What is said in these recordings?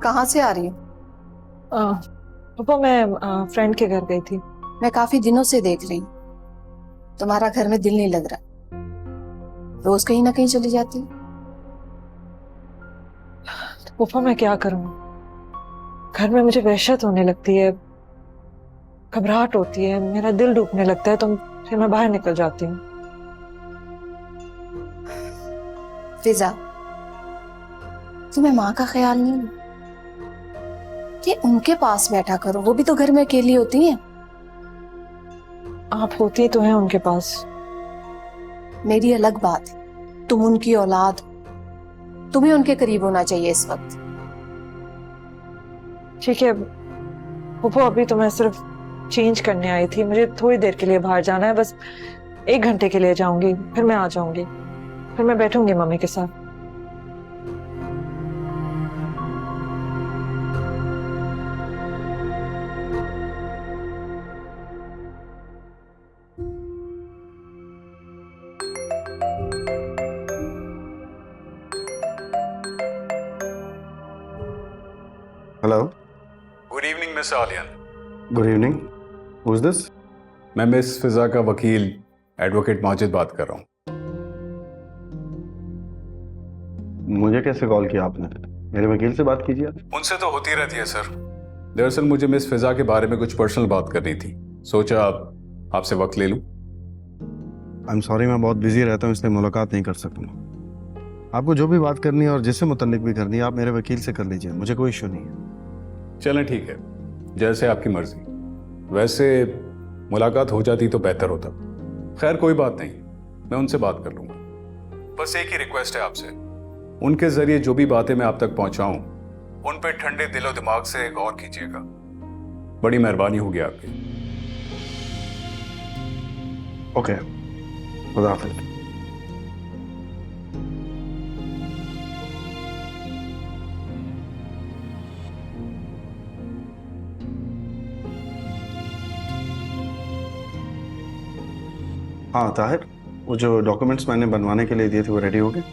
कहाँ से आ रही हो? पापा मैं फ्रेंड के घर गई थी। मैं काफी दिनों से देख रही हूँ, तुम्हारा घर में दिल नहीं लग रहा। रोज कहीं ना कहीं चली जाती हो। पापा मैं क्या करूं, घर में मुझे वहशत होने लगती है, घबराहट होती है, मेरा दिल डूबने लगता है, तो फिर मैं बाहर निकल जाती हूँ। फिजा, तुम्हें माँ का ख्याल नहीं है कि उनके पास बैठा करो, वो भी तो घर में अकेली होती हैं। आप होती तो हैं उनके पास। मेरी अलग बात है, तुम उनकी औलाद, तुम्हें उनके करीब होना चाहिए इस वक्त। ठीक है पापा, अभी तो मैं सिर्फ चेंज करने आई थी, मुझे थोड़ी देर के लिए बाहर जाना है, बस 1 घंटे के लिए जाऊंगी, फिर मैं आ जाऊंगी, फिर मैं बैठूंगी मम्मी के साथ। Hello. Good evening miss alien. Good evening. Who is this? मैं मिस फिजा का वकील एडवोकेट माजिद बात कर रहा हूँ। मुझे कैसे कॉल किया आपने? मेरे वकील से बात कीजिए। उनसे तो होती रहती है सर। दरअसल मुझे मिस फिजा के बारे में कुछ पर्सनल बात करनी थी, सोचा आपसे वक्त ले लूं। आई एम सॉरी, मैं बहुत बिजी रहता हूँ इसलिए मुलाकात नहीं कर सकूंगा। आपको जो भी बात करनी है और जिससे मुतल्लिक भी करनी है आप मेरे वकील से कर लीजिए, मुझे कोई इशू नहीं है। चलें ठीक है, जैसे आपकी मर्जी। वैसे मुलाकात हो जाती तो बेहतर होता। खैर कोई बात नहीं, मैं उनसे बात कर लूंगा। बस एक ही रिक्वेस्ट है आपसे, उनके जरिए जो भी बातें मैं आप तक पहुंचाऊं उन पे ठंडे दिलो दिमाग से गौर कीजिएगा। बड़ी मेहरबानी होगी आपकी। ओके, खुदा हाफिज़। हाँ ताहिर, वो जो डॉक्यूमेंट्स मैंने बनवाने के लिए दिए थे वो रेडी हो गए?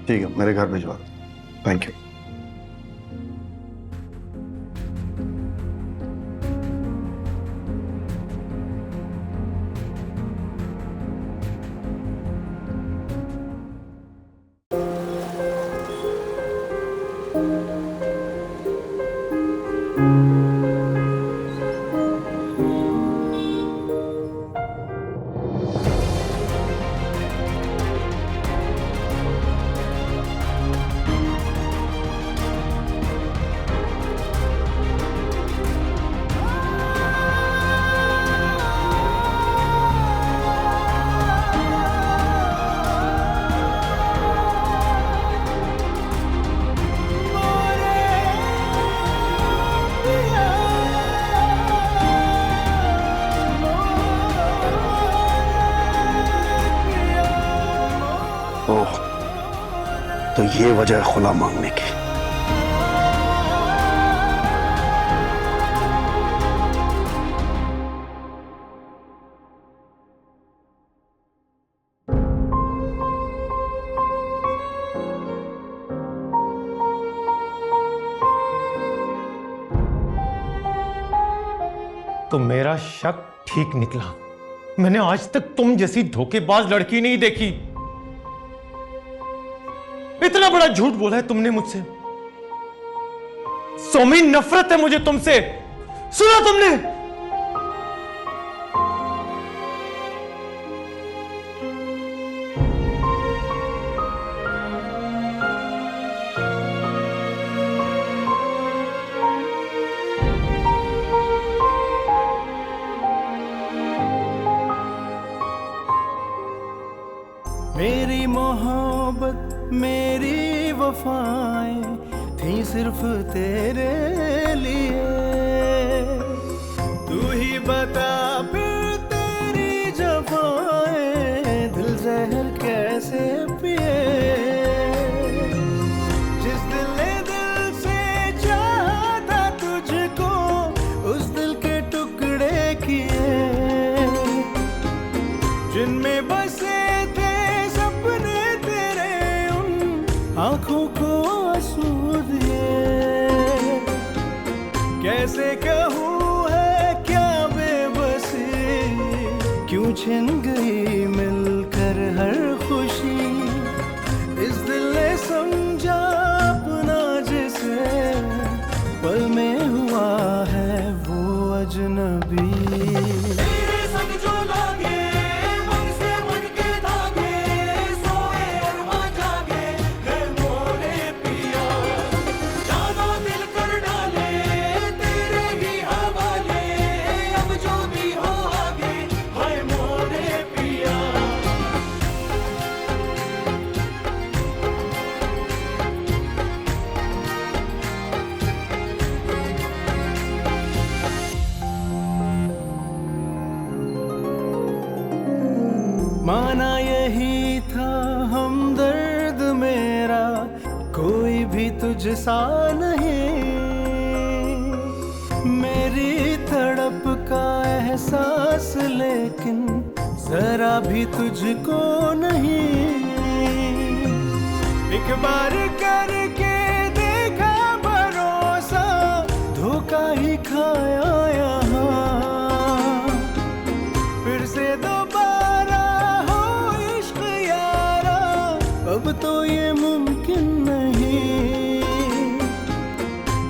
ठीक है, मेरे घर भिजवा दो। Thank you. ओह, तो ये वजह है खुला मांगने की। तो मेरा शक ठीक निकला। मैंने आज तक तुम जैसी धोखेबाज लड़की नहीं देखी। इतना बड़ा झूठ बोला है तुमने मुझसे। सौमी, नफरत है मुझे तुमसे। सुना तुमने? मेरी मोहब्बत मेरी वफाएं थी सिर्फ तेरे लिए। तू ही बता फिर तेरी जफाएं दिल जहर कैसे पिए। जिस दिल ने दिल से चाहा था तुझको उस दिल के टुकड़े किए, जिनमें बसे आंखों को आंसू दिए। कैसे कहूँ है क्या बेबसी, क्यों छिन गई मिलकर हर खुशी। इस दिल ने समझा अपना जिसे, पल में हुआ है वो अजनबी। तेरे संग जो लागे मन से मन के धागे, सोए अरमां जागे है मोरे पिया। जानो दिल कर डाले तेरे ही हवाले, अब जो भी हो आगे है मोरे पिया। माना यही था हमदर्द मेरा, कोई भी तुझसा नहीं। मेरी तड़प का एहसास लेकिन जरा भी तुझको नहीं। एक बार करके देखा भरोसा, धोखा ही खाया यहाँ। फिर से दोबारा हो इश्क यारा, अब तो ये मुमकिन नहीं।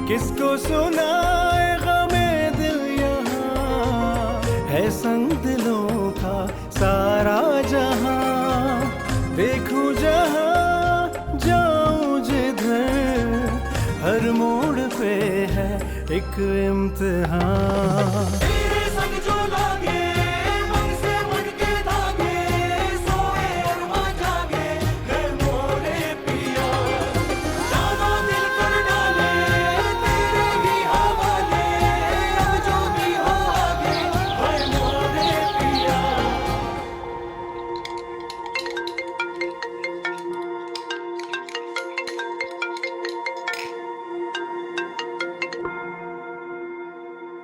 किसको सुनाए गमे दिल यहाँ, है संग दिलों का सारा जहां। देखूं जहां जाऊं जिधर, हर मोड़ पे है एक इम्तिहान। तेरे संग जो लागे मन से मन के धागे, सोए अरमां जागे है मोरे पिया। जानो दिल कर डाले तेरे ही हवाले, अब जो भी हो आगे है मोरे पिया।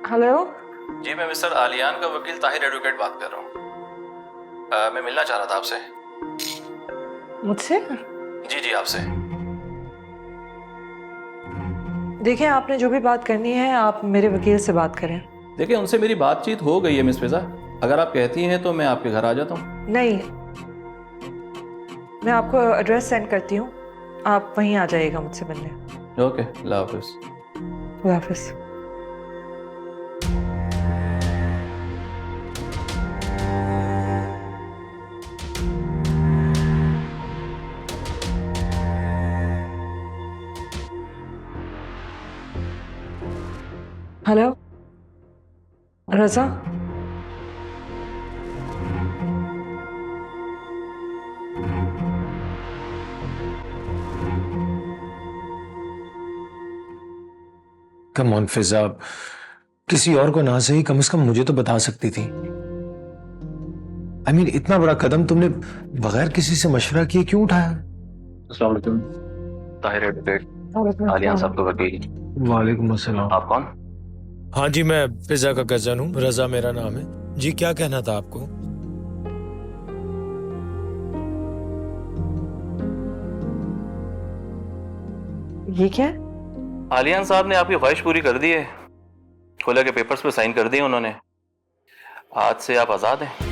हेलो, जी मैं मिस्टर आलियान का वकील ताहिर एडवोकेट बात कर रहा हूँ। मैं मिलना चाह रहा था आपसे। मुझसे? जी जी आपसे। देखिए, आपने जो भी बात करनी है आप मेरे वकील से बात करें। देखिए उनसे मेरी बातचीत हो गई है मिस फिजा, अगर आप कहती हैं तो मैं आपके घर आ जाता हूँ। नहीं, मैं आपको एड्रेस सेंड करती हूँ, आप वहीं आ जाइएगा मुझसे मिलने। ओके, अल्लाह हाफिज। खुदा हाफिज। हेलो रजा, कम ऑन फिजा, किसी और को ना सही कम से कम मुझे तो बता सकती थी। I mean, इतना बड़ा कदम तुमने बगैर किसी से मशवरा किए क्यों उठाया? अस्सलाम वालेकुम, ताहिर एडवोकेट, आलियान साहब का वकील। वालेकुम अस्सलाम। आप कौन? हाँ जी, मैं फिजा का कजन हूँ, रजा मेरा नाम है जी। क्या कहना था आपको? ये क्या है? आलियान साहब ने आपकी ख्वाहिश पूरी कर दी है, खुला के पेपर्स पे साइन कर दिए उन्होंने। आज से आप आजाद हैं।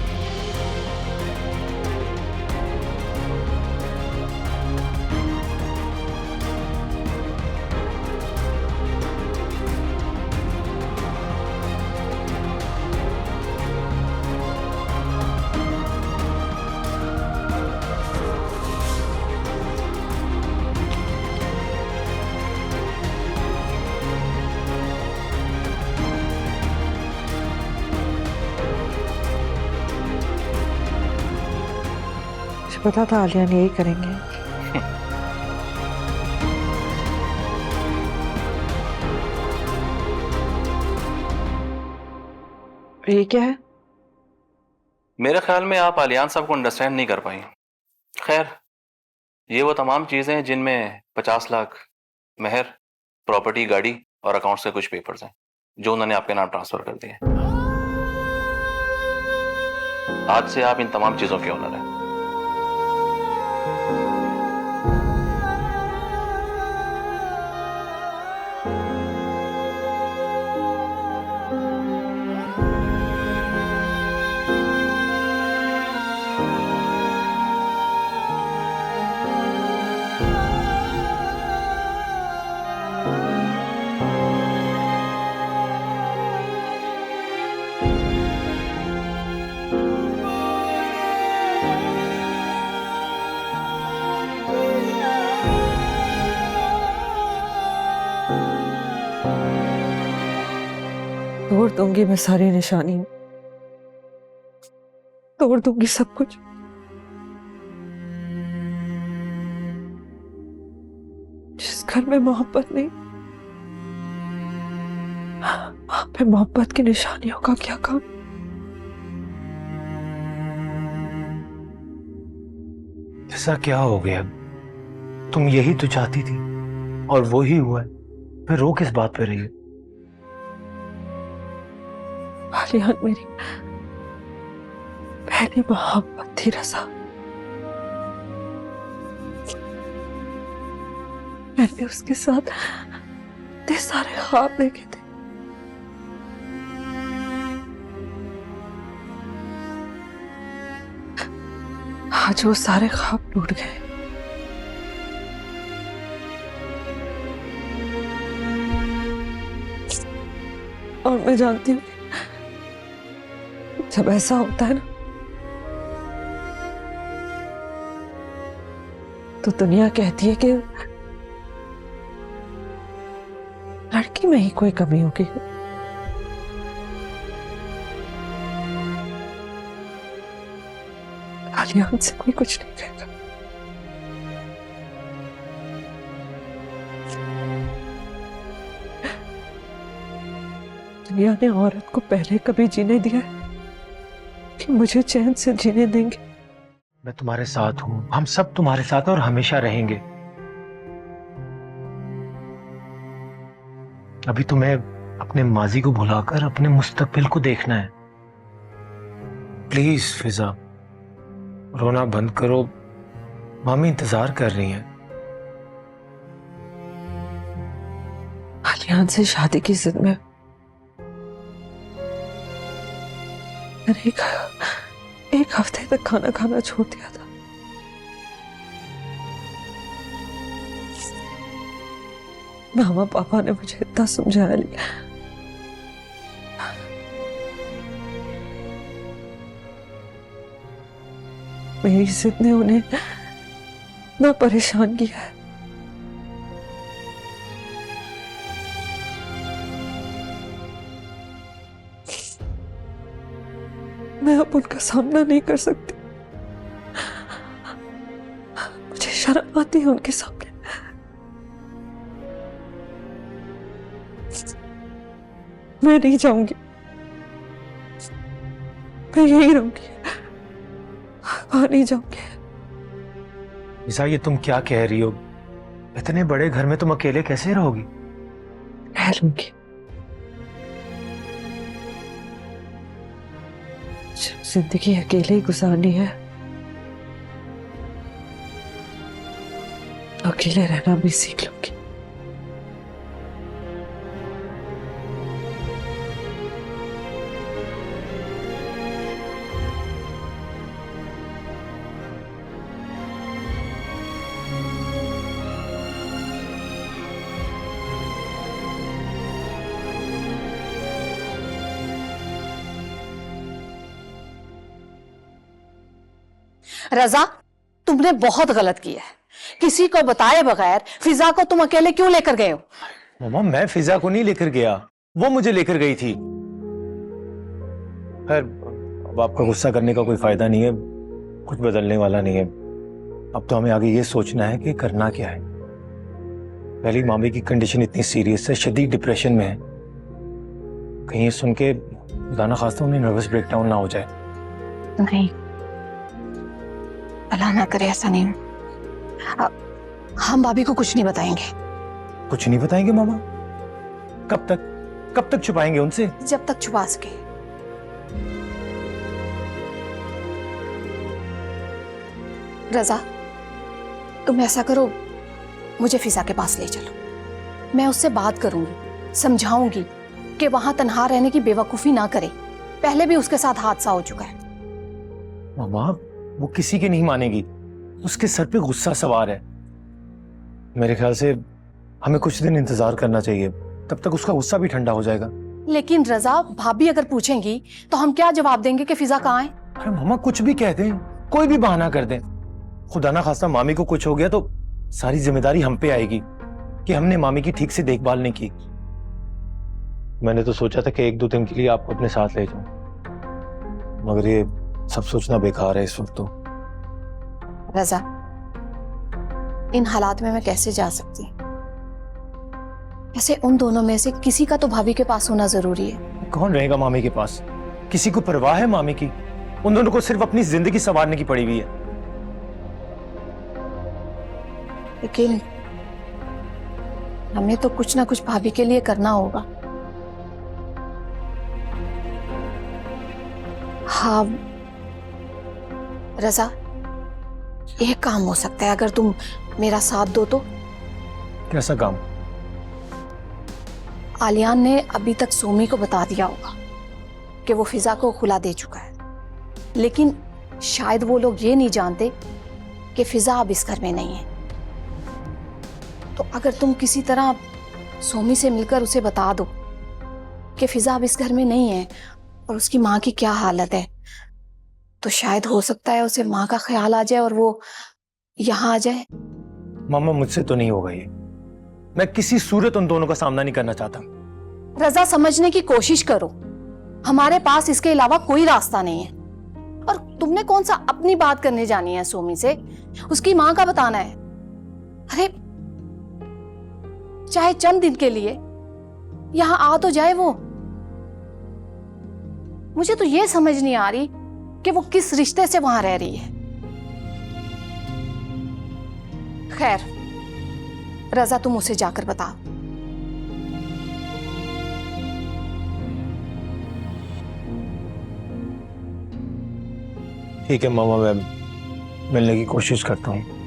पता था आलियान यही करेंगे। ये क्या है? मेरे ख्याल में आप आलियान साहब को अंडरस्टैंड नहीं कर पाई। खैर, ये वो तमाम चीजें हैं जिनमें 50 लाख मेहर, प्रॉपर्टी, गाड़ी और अकाउंट्स के कुछ पेपर्स हैं जो उन्होंने आपके नाम ट्रांसफर कर दिए। आज से आप इन तमाम चीजों के ओनर हैं। तोड़ दूंगी मैं सारी निशानियां, तोड़ दूंगी सब कुछ। जिस घर में मोहब्बत नहीं, वहां पे मोहब्बत की निशानियों का क्या काम। ऐसा क्या हो गया? तुम यही तो चाहती थी और वो ही हुआ है, फिर रो किस बात पे रही है? आलियान मेरी पहली मोहब्बत थी रज़ा। मैंने उसके साथ इतने सारे ख्वाब देखे थे। आज वो सारे ख्वाब टूट गए। और मैं जानती हूँ जब ऐसा होता है ना, तो दुनिया कहती है कि लड़की में ही कोई कमी होगी। आलियान से कोई कुछ नहीं कहेगा। दुनिया ने औरत को पहले कभी जीने दिया है कि मुझे चैन से जीने देंगे। मैं तुम्हारे साथ हूं, हम सब तुम्हारे साथ और हमेशा रहेंगे। अभी तुम्हें अपने माजी को भुलाकर अपने मुस्तकबिल को देखना है। प्लीज फिजा, रोना बंद करो, मामी इंतजार कर रही हैं। आलियान से शादी की जिद में मैंने एक हफ्ते तक खाना खाना छोड़ दिया था। मामा पापा ने मुझे इतना समझाया, मेरी जिद ने उन्हें ना परेशान किया है। मैं अब उनका सामना नहीं कर सकती। मुझे शर्म आती है उनके सामने। मैं नहीं जाऊंगी, मैं यही रहूंगी, वहां नहीं जाऊंगी। ईसा, ये तुम क्या कह रही हो? इतने बड़े घर में तुम अकेले कैसे रहोगी? रह लूंगी। जब जिंदगी अकेले ही गुजारनी है, अकेले रहना भी सीख लूंगी। रजा, तुमने बहुत गलत किया है। किसी को बताए बगैर फिजा को तुम अकेले क्यों लेकर गए हो? मामा, मैं फिजा को नहीं लेकर गया, वो मुझे लेकर गई थी। खैर, अब आपका गुस्सा करने का कोई फायदा नहीं है, कुछ बदलने वाला नहीं है। अब तो हमें आगे ये सोचना है कि करना क्या है। पहली मामी की कंडीशन इतनी सीरियस है, शदीद डिप्रेशन में है। कहीं ये सुन के खुदा ना खास्ता उन्हें नर्वस ब्रेकडाउन ना हो जाए। नहीं, अल्लाह ना करे ऐसा नहीं। हम भाभी को कुछ नहीं बताएंगे। कुछ नहीं बताएंगे मामा? कब तक छुपाएंगे उनसे? जब तक छुपा सके। रजा, तुम ऐसा करो, मुझे फिजा के पास ले चलो। मैं उससे बात करूंगी, समझाऊंगी कि वहां तन्हा रहने की बेवकूफी ना करे। पहले भी उसके साथ हादसा हो चुका है। मामा, वो किसी की नहीं मानेगी, उसके सर पे गुस्सा सवार है। मेरे ख्याल से हमें कुछ दिन इंतजार करना चाहिए, तब तक उसका गुस्सा भी ठंडा हो जाएगा। लेकिन रजा, भाभी अगर पूछेंगी तो हम क्या जवाब देंगे कि फिजा कहाँ है? अरे मामा, कुछ भी कह दें, कोई भी बहाना कर दें। खुदा ना खास्ता मामी को कुछ हो गया तो सारी जिम्मेदारी हम पे आएगी कि हमने मामी की ठीक से देखभाल नहीं की। मैंने तो सोचा था कि 1-2 दिन के लिए आपको अपने साथ ले जाऊं, मगर ये सब सोचना बेकार है इस वक्त तो। रजा, इन हालात में मैं कैसे जा सकती? वैसे उन दोनों में से किसी का तो भाभी के पास होना जरूरी है। कौन रहेगा मामी के पास? किसी को परवाह है मामी की? उन दोनों को सिर्फ अपनी जिंदगी संवारने की पड़ी हुई है। लेकिन हमें तो कुछ ना कुछ भाभी के लिए करना होगा। हाँ रजा, एक काम हो सकता है अगर तुम मेरा साथ दो तो। कैसा काम? आलियान ने अभी तक सोमी को बता दिया होगा कि वो फिजा को खुला दे चुका है, लेकिन शायद वो लोग ये नहीं जानते कि फिजा अब इस घर में नहीं है। तो अगर तुम किसी तरह सोमी से मिलकर उसे बता दो कि फिजा अब इस घर में नहीं है और उसकी माँ की क्या हालत है, तो शायद हो सकता है उसे माँ का ख्याल आ जाए और वो यहाँ आ जाए। मामा मुझसे तो नहीं होगा ये। मैं किसी सूरत उन दोनों का सामना नहीं करना चाहता। रजा, समझने की कोशिश करो, हमारे पास इसके अलावा कोई रास्ता नहीं है। और तुमने कौन सा अपनी बात करने जानी है सोमी से? उसकी माँ का बताना है। अरे चाहे चंद दिन के लिए यहां आ तो जाए वो। मुझे तो ये समझ नहीं आ रही कि वो किस रिश्ते से वहां रह रही है। खैर रजा, तुम उसे जाकर बताओ। ठीक है मामा, मैं मिलने की कोशिश करता हूँ।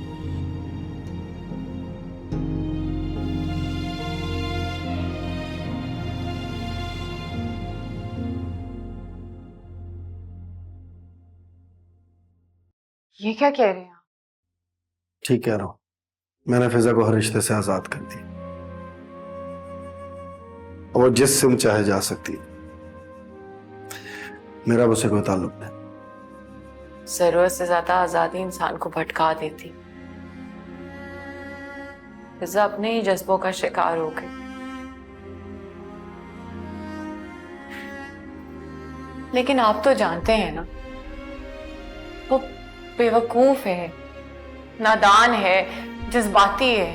ये क्या कह रहे हैं आप? ठीक कह रहा हूं, मैंने फिजा को हर रिश्ते से आजाद कर दी और वो जिस सिम चाहे जा सकती है। मेरा उससे कोई ताल्लुक नहीं। जरूरत से ज्यादा आजादी इंसान को भटका देती। फिजा अपने ही जज्बों का शिकार हो गई। लेकिन आप तो जानते हैं ना, वो बेवकूफ है, नादान है, जज्बाती है।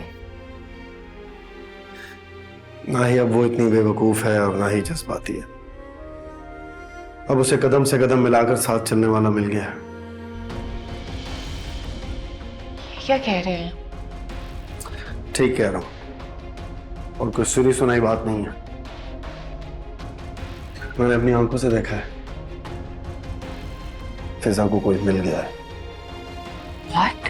ना ही अब वो इतनी बेवकूफ है और ना ही जज्बाती है। अब उसे कदम से कदम मिलाकर साथ चलने वाला मिल गया है। क्या कह रहे हैं? ठीक कह रहा हूं, और कुछ सुनी सुनाई बात नहीं है। मैंने अपनी आंखों से देखा है, फिजा को कोई मिल गया है। What?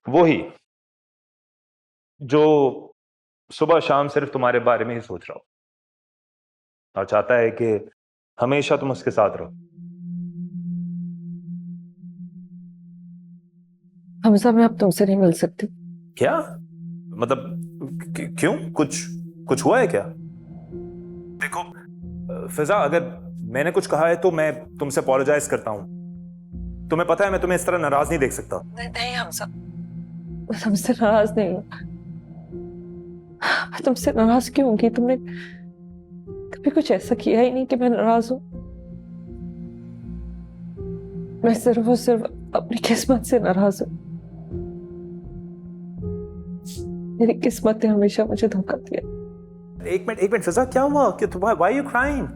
वो ही जो सुबह शाम सिर्फ तुम्हारे बारे में ही सोच रहा हो और चाहता है कि हमेशा तुम उसके साथ रहो। हमजा, मैं अब तुमसे नहीं मिल सकती। क्या मतलब क्यों? कुछ हुआ है क्या? देखो फिजा, अगर मैंने कुछ कहा है तो मैं तुमसे अपोलोजाइज करता हूं। तुम्हें पता है मैं तुम्हें इस तरह नाराज नहीं देख सकता। नहीं हमजा, मैं तुमसे नाराज नहीं हूँ। मैं तुमसे नाराज क्यों होंगी? तुमने कभी कुछ ऐसा किया ही नहीं कि मैं नाराज हूं। मैं सिर्फ और सिर्फ अपनी किस्मत से नाराज हूं। मेरी किस्मत ने हमेशा मुझे धोखा दिया। एक मिनट फिजा, क्या हुआ? Why you crying?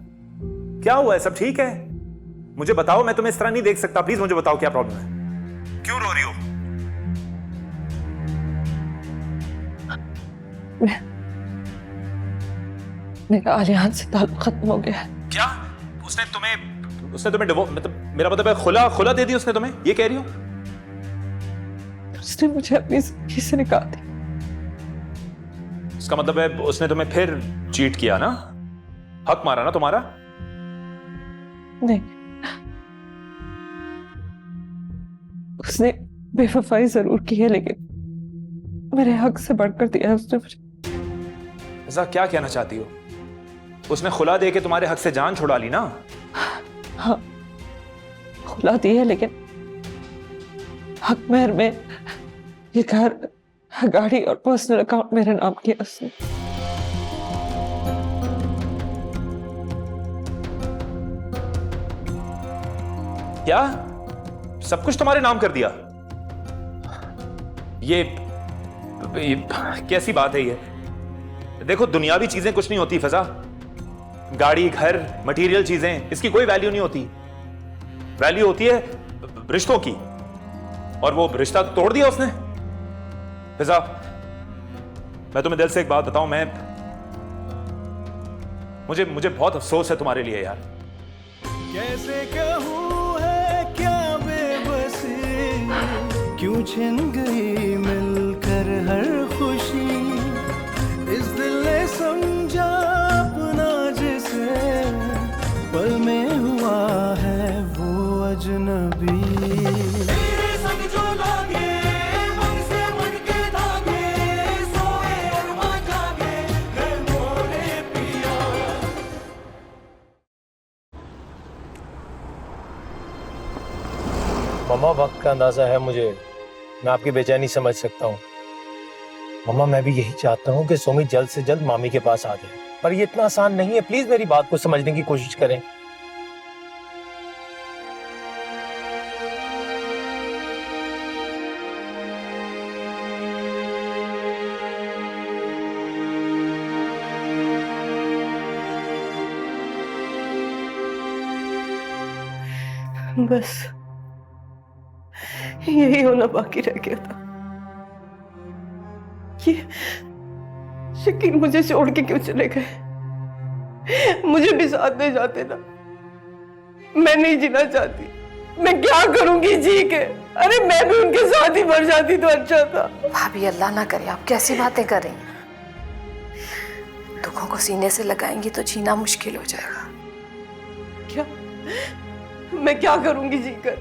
क्या हुआ है? सब ठीक है? मुझे बताओ, मैं तुम्हें इस तरह नहीं देख सकता। प्लीज मुझे बताओ क्या प्रॉब्लम है, क्यों रो रही हो? मेरा आलियान से ताल्लुक खत्म हो गया है। क्या? उसने तुम्हें मतलब मेरा मतलब है खुला दे दी उसने तुम्हें? ये कह रही हो? उसने मुझे अपनी जिंदगी से निकाल दिया। इसका मतलब है उसने तुम्हें फिर चीट किया ना? हक मारा ना तुम्हारा? नहीं, उसने बेवफाई जरूर की है, लेकिन मेरे हक से बढ़कर दिया है उसने मुझे। फिजा क्या कहना चाहती हो? उसने खुला दे के तुम्हारे हक से जान छुड़ा ली ना? हाँ, खुला दी है, लेकिन हक मेहर में ये घर, गाड़ी और पर्सनल अकाउंट मेरे नाम किया उसने। क्या सब कुछ तुम्हारे नाम कर दिया? ये कैसी बात है ये? देखो, दुनियावी चीजें कुछ नहीं होती फिजा। गाड़ी, घर, मटेरियल चीजें, इसकी कोई वैल्यू नहीं होती। वैल्यू होती है रिश्तों की, और वो रिश्ता तोड़ दिया उसने। फिजा, मैं तुम्हें दिल से एक बात बताऊं, मुझे बहुत अफसोस है तुम्हारे लिए यार। कैसे कहूँ है क्या बेबसी, क्यों छिन गई मिलकर हर खुशी। इस दिल ने समझा अपना जिसे, पल में हुआ है वो अजनबी। तेरे संग जो लागे, मन से मन के धागे, सोए अरमां जागे, है मोरे पिया। मम्मा, वक्त का अंदाजा है मुझे, मैं आपकी बेचैनी समझ सकता हूँ। मम्मा, मैं भी यही चाहता हूँ कि सोमी जल्द से जल्द मामी के पास आ जाए, पर ये इतना आसान नहीं है। प्लीज मेरी बात को समझने की कोशिश करें। बस यही होना बाकी रह गया था। ये शकील मुझे छोड़ के क्यों चले गए? मुझे भी साथ ले जाते ना। मैं नहीं जीना चाहती। मैं क्या करूंगी जी के? अरे मैं भी उनके साथ ही मर जाती तो अच्छा था। भाभी, अल्लाह ना करे, आप कैसी बातें कर रही हैं? दुखों को सीने से लगाएंगी तो जीना मुश्किल हो जाएगा। क्या मैं क्या करूंगी जीकर?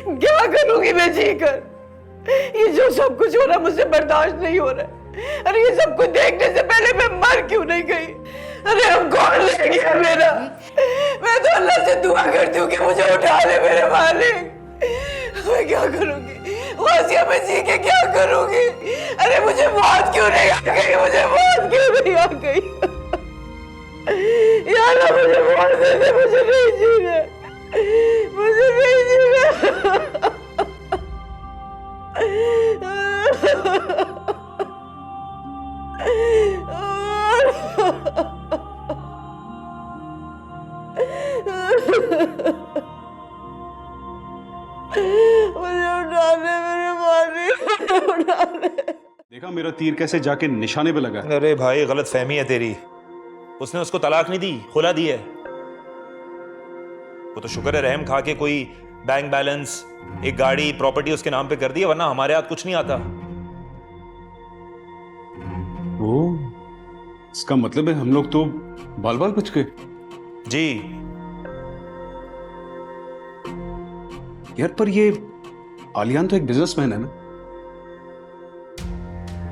क्या करूंगी मैं जीकर? ये जो सब कुछ हो रहा मुझसे बर्दाश्त नहीं हो रहा है। अरे ये सब कुछ देखने से पहले मैं मर क्यों नहीं गई? अरे अब कौन ले गया मेरा? मैं तो अल्लाह से दुआ करती हूँ कि मुझे उठा ले मेरे मालिक। मैं क्या करूंगी? वासिया में जी के क्या करूंगी? अरे मुझे मौत क्यों नहीं आ गई? मुझे मौत क्यों नहीं आ गई? यार मुझे मौत दे दे, मुझे नहीं जीना, मुझे नहीं जीना। मुझे उठा ले मेरे मालिक, उठा ले। देखा मेरा तीर कैसे जाके निशाने पे लगा? अरे भाई, गलत फहमी है तेरी। उसने उसको तलाक नहीं दी, खुला दी है। वो तो शुक्र है रहम खा के कोई बैंक बैलेंस, एक गाड़ी, प्रॉपर्टी उसके नाम पे कर दी, वरना हमारे हाथ कुछ नहीं आता। ओ, इसका मतलब है हम लोग तो बाल बाल बच गए। जी यार, पर ये आलियान तो एक बिजनेसमैन है ना।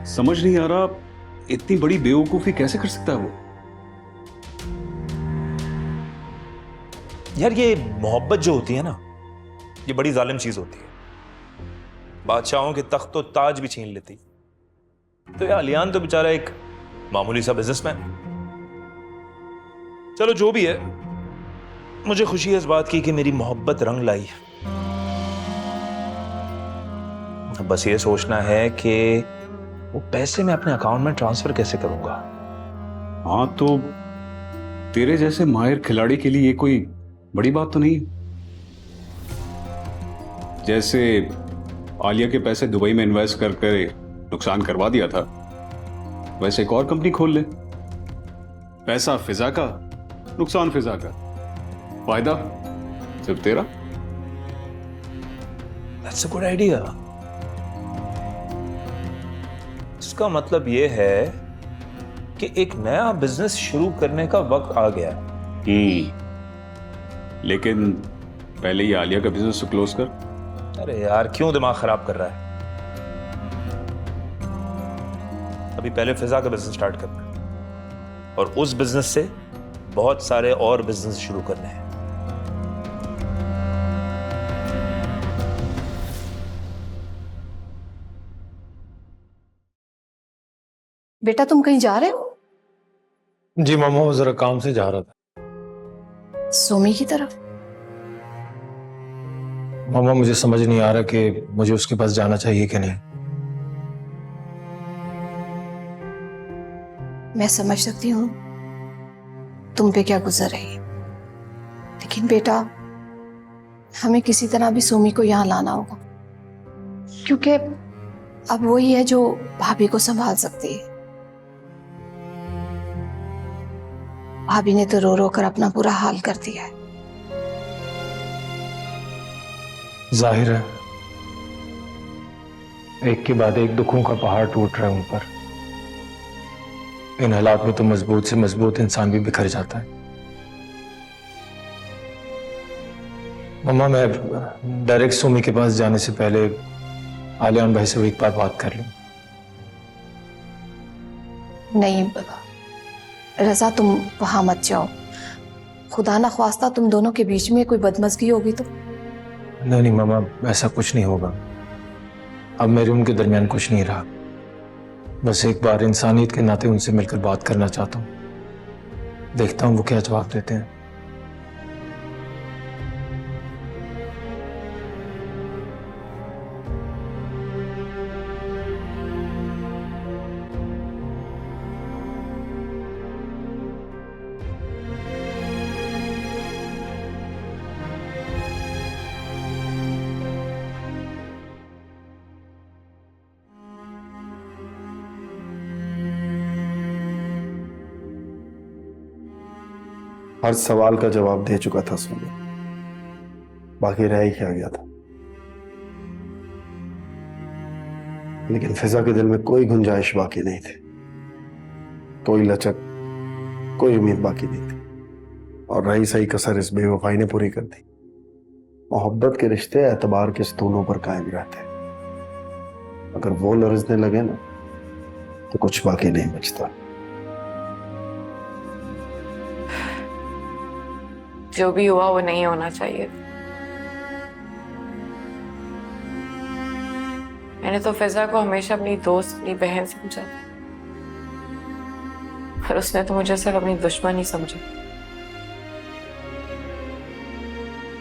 समझ नहीं आ रहा इतनी बड़ी बेवकूफी कैसे कर सकता है वो। यार, ये मोहब्बत जो होती है ना, ये बड़ी जालिम चीज होती है। बादशाहों के तख्त तो ताज भी छीन लेती। तो ये आलियान तो बेचारा एक मामूली सा बिजनेसमैन। चलो जो भी है, मुझे खुशी है इस बात की कि मेरी मोहब्बत रंग लाई। अब बस ये सोचना है कि वो पैसे मैं अपने अकाउंट में ट्रांसफर कैसे करूंगा। हाँ, तो तेरे जैसे माहिर खिलाड़ी के लिए ये कोई बड़ी बात तो नहीं है। जैसे आलिया के पैसे दुबई में इन्वेस्ट करके नुकसान करवा दिया था, वैसे एक और कंपनी खोल ले। पैसा फिजा का, नुकसान फिजा का, फायदा सिर्फ तेरा। That's a good idea. इसका मतलब यह है कि एक नया बिजनेस शुरू करने का वक्त आ गया है। लेकिन पहले ही आलिया का बिजनेस क्लोज कर। अरे यार, क्यों दिमाग खराब कर रहा है? अभी पहले फिजा का बिजनेस स्टार्ट करना है। और उस बिजनेस से बहुत सारे और बिजनेस शुरू करने हैं। बेटा तुम कहीं जा रहे हो? जी मामा, वो जरा काम से जा रहा था। सोमी की तरफ? मामा मुझे समझ नहीं आ रहा कि मुझे उसके पास जाना चाहिए कि नहीं। मैं समझ सकती हूँ तुम पे क्या गुजर रही है, लेकिन बेटा हमें किसी तरह भी सोमी को यहाँ लाना होगा, क्योंकि अब वही है जो भाभी को संभाल सकती है। भाभी ने तो रो रो कर अपना बुरा हाल कर दिया है। जाहिर है एक के बाद एक दुखों का पहाड़ टूट रहा है उन पर। इन हालात में तो मजबूत से मजबूत इंसान भी बिखर जाता है। मम्मा, मैं डायरेक्ट सोमी के पास जाने से पहले आलियान भाई से एक बार बात कर लूं। नहीं रजा, तुम वहां मत जाओ। खुदा ना ख्वास्ता तुम दोनों के बीच में कोई बदमज़गी होगी तो। नहीं नहीं मामा, ऐसा कुछ नहीं होगा। अब मेरे उनके दरमियान कुछ नहीं रहा। बस एक बार इंसानियत के नाते उनसे मिलकर बात करना चाहता हूँ। देखता हूँ वो क्या जवाब देते हैं। हर सवाल का जवाब दे चुका था सोनी, बाकी रह ही क्या गया था। लेकिन फिजा के दिल में कोई गुंजाइश बाकी नहीं थी, कोई लचक, कोई उम्मीद बाकी नहीं थी। और रही सही कसर इस बेवफाई ने पूरी कर दी। मोहब्बत के रिश्ते एतबार के स्तूनों पर कायम रहते, अगर वो लरजने लगे ना तो कुछ बाकी नहीं बचता। जो भी हुआ वो नहीं होना चाहिए। मैंने तो फिजा को हमेशा अपनी दोस्त, अपनी बहन समझा था, और उसने तो मुझे सिर्फ अपनी दुश्मन ही समझा।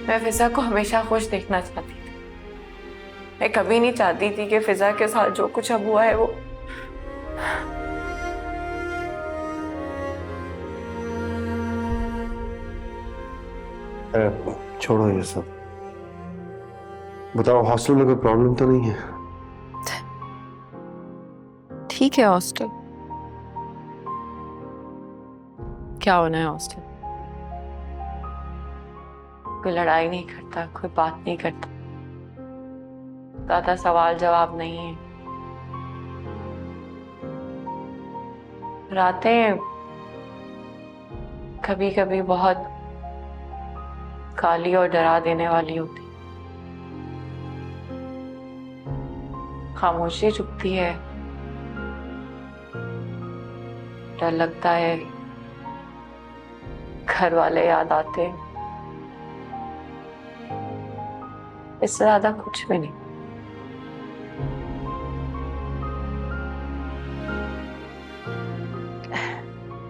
मैं फिजा को हमेशा खुश देखना चाहती थी। मैं कभी नहीं चाहती थी कि फिजा के साथ जो कुछ अब हुआ है वो छोड़ो ये सब। बताओ, हॉस्टल में कोई प्रॉब्लम तो नहीं है? ठीक है। हॉस्टल क्या होना है? हॉस्टल कोई लड़ाई नहीं करता, कोई बात नहीं करता, ज्यादा सवाल जवाब नहीं है। रातें कभी कभी बहुत काली और डरा देने वाली होती। खामोशी चुभती है, डर लगता है, घर वाले याद आते हैं, इससे ज्यादा कुछ भी नहीं।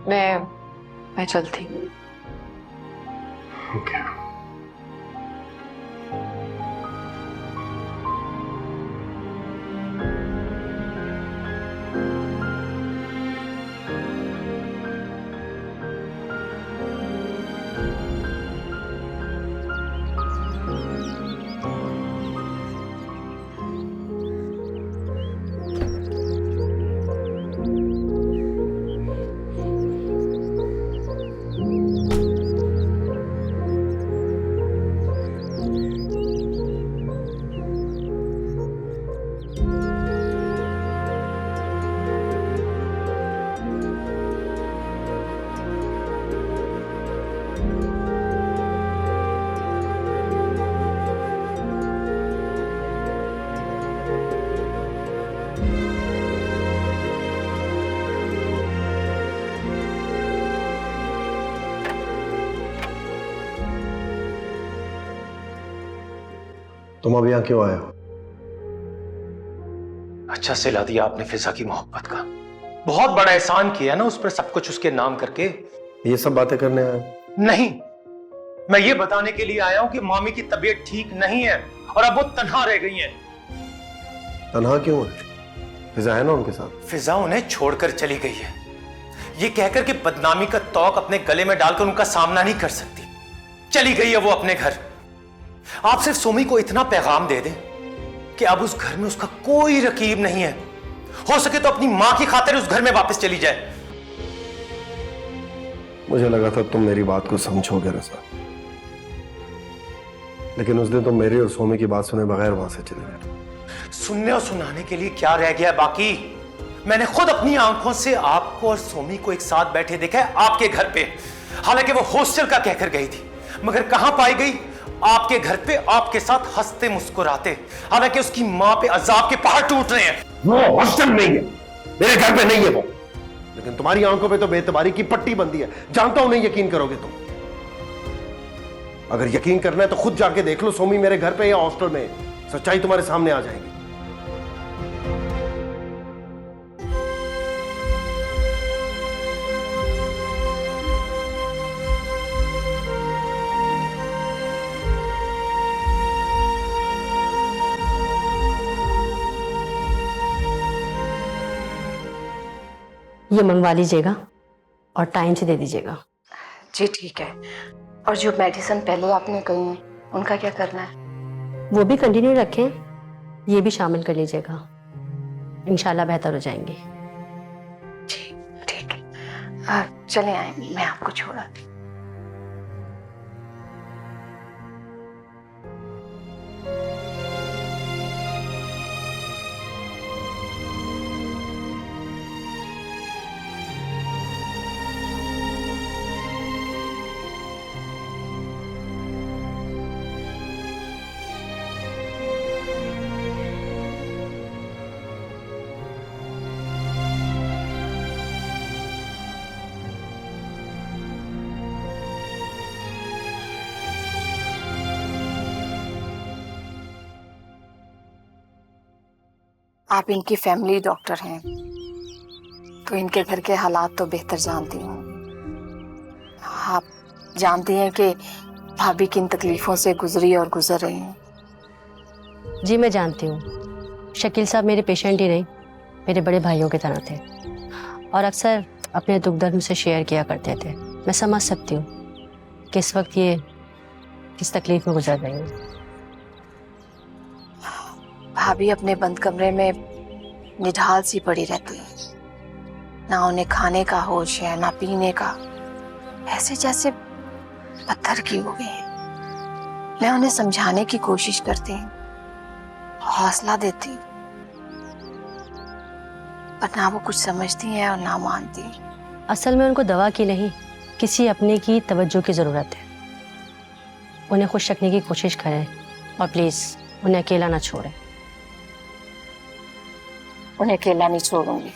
मैं चलती हूँ। Okay. तुम अब यहाँ क्यों आए हो? अच्छा सिला दिया आपने फिजा की मोहब्बत का। बहुत बड़ा एहसान किया ना उस पर, सब कुछ उसके नाम करके। ये सब बातें करने आए हो? नहीं, मैं ये बताने के लिए आया हूं कि मामी की तबीयत ठीक नहीं है और अब वो तन्हा रह गई हैं। तन्हा क्यों है? फिजा है ना उनके साथ। फिजा उन्हें छोड़कर चली गई है, ये कहकर कि बदनामी का तौक अपने गले में डालकर उनका सामना नहीं कर सकती। चली गई है वो अपने घर। आप सिर्फ सोमी को इतना पैगाम दे दें कि अब उस घर में उसका कोई रकीब नहीं है। हो सके तो अपनी मां की खातिर उस घर में वापस चली जाए। मुझे लगा था तुम मेरी बात को समझोगे रज़ा, लेकिन उस दिन तुम मेरी और सोमी की बात सुने बगैर वहां से चले गए। सुनने और सुनाने के लिए क्या रह गया बाकी? मैंने खुद अपनी आंखों से आपको और सोमी को एक साथ बैठे देखा है आपके घर पे। हालांकि वो हॉस्टल का कहकर गई थी, मगर कहां पाई गई? आपके घर पे आपके साथ हंसते मुस्कुराते। हालांकि उसकी मां पे अजाब के पहाड़ टूट रहे हैं। वो हॉस्टल नहीं है, मेरे घर पे नहीं है वो, लेकिन तुम्हारी आंखों पे तो बेतबारी की पट्टी बंदी है। जानता हूं नहीं यकीन करोगे तुम। अगर यकीन करना है तो खुद जाके देख लो सोमी मेरे घर पे या हॉस्टल में। सच्चाई तुम्हारे सामने आ जाएगी। ये मंगवा लीजिएगा और टाइम से दे दीजिएगा। जी ठीक है। और जो मेडिसिन पहले आपने कही है उनका क्या करना है? वो भी कंटिन्यू रखें, ये भी शामिल कर लीजिएगा, इंशाल्लाह बेहतर हो जाएंगे। जी ठीक है। चले आए, मैं आपको छोड़ाती। आप इनकी फैमिली डॉक्टर हैं तो इनके घर के हालात तो बेहतर जानती हूँ। आप जानती हैं कि भाभी किन तकलीफों से गुजरी और गुजर रही हैं। जी मैं जानती हूँ, शकील साहब मेरे पेशेंट ही नहीं, मेरे बड़े भाइयों की तरह थे और अक्सर अपने दुख दर्द मुझसे शेयर किया करते थे। मैं समझ सकती हूँ कि इस वक्त ये किस तकलीफ में गुजर रही हैं। भाभी अपने बंद कमरे में निढाल सी पड़ी रहती है, ना उन्हें खाने का होश है ना पीने का, ऐसे जैसे पत्थर की हो गई हैं। मैं उन्हें समझाने की कोशिश करती हूँ, हौसला देती हूँ, पर ना वो कुछ समझती हैं और ना मानती। असल में उनको दवा की नहीं, किसी अपने की तवज्जो की ज़रूरत है। उन्हें खुश रखने की कोशिश करें और प्लीज़ उन्हें अकेला ना छोड़ें। उन्हें अकेला नहीं छोड़ूंगी,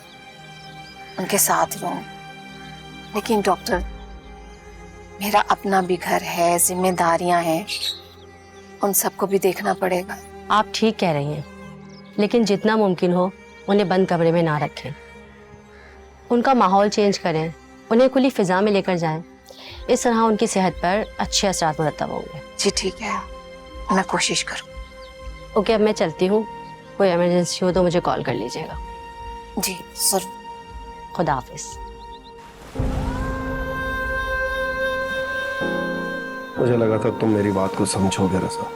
उनके साथ रहूंगी। लेकिन डॉक्टर, मेरा अपना भी घर है, जिम्मेदारियां हैं, उन सबको भी देखना पड़ेगा। आप ठीक कह रही हैं, लेकिन जितना मुमकिन हो उन्हें बंद कमरे में ना रखें। उनका माहौल चेंज करें, उन्हें खुली फिजा में लेकर जाएं। इस तरह उनकी सेहत पर अच्छे असरात मुरतब होंगे। जी ठीक है, मैं कोशिश करूँ। ओके, अब मैं चलती हूँ। कोई इमरजेंसी हो तो मुझे कॉल कर लीजिएगा। जी जरूर। खुदा हाफिज। मुझे लगा था तुम मेरी बात को समझोगे रज़ा,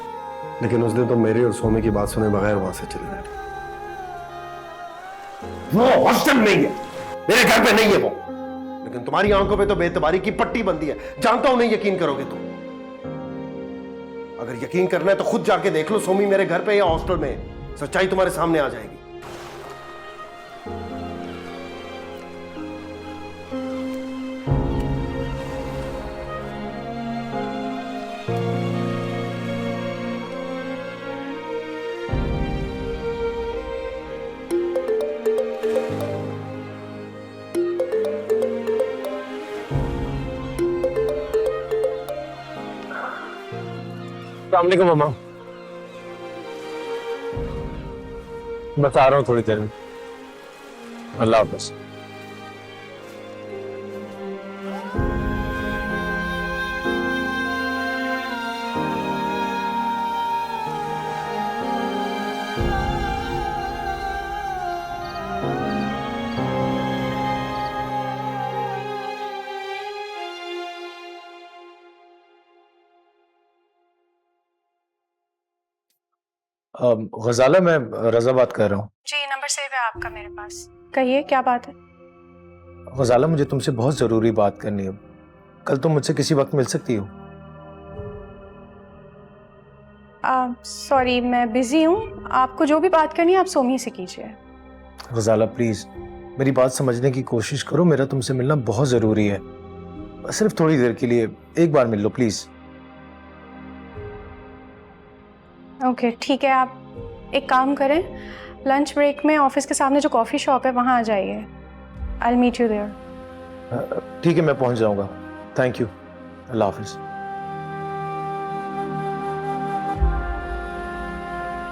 लेकिन उस दिन तुम मेरी और सोमी की बात सुने बगैर वहां से चले गए। वो हॉस्टल नहीं है, मेरे घर पे नहीं है वो, लेकिन तुम्हारी आंखों पे तो बेतबारी की पट्टी बंदी है। जानता हूं नहीं यकीन करोगे तुम। अगर यकीन करना है तो खुद जाके देख लो सोमी मेरे घर पे या हॉस्टल में। सच्चाई तुम्हारे सामने आ जाएगी। अस्सलाम वालेकुम मामा। बता रहा हूँ थोड़ी देर में। अल्लाह हाफ़िज़। गजाला, मैं रजा बात कर रहा हूँ। जी, नंबर सेव है आपका मेरे पास। कहिए क्या बात है? गजाला, मुझे तुमसे बहुत ज़रूरी बात करनी है। कल तुम मुझसे किसी वक्त मिल सकती हो? सॉरी, मैं बिजी हूँ। आपको जो भी बात करनी है आप सोमी से कीजिए। गजाला प्लीज़ मेरी बात समझने की कोशिश करो, मेरा तुमसे मिलना बहुत ज़रूरी है। सिर्फ थोड़ी देर के लिए एक बार मिल लो प्लीज़। ओके ठीक है, आप एक काम करें, लंच ब्रेक में ऑफिस के सामने जो कॉफ़ी शॉप है वहाँ आ जाइए। I will meet you there. ठीक है, मैं पहुँच जाऊँगा। Thank you. अल्लाह हाफ़िज़।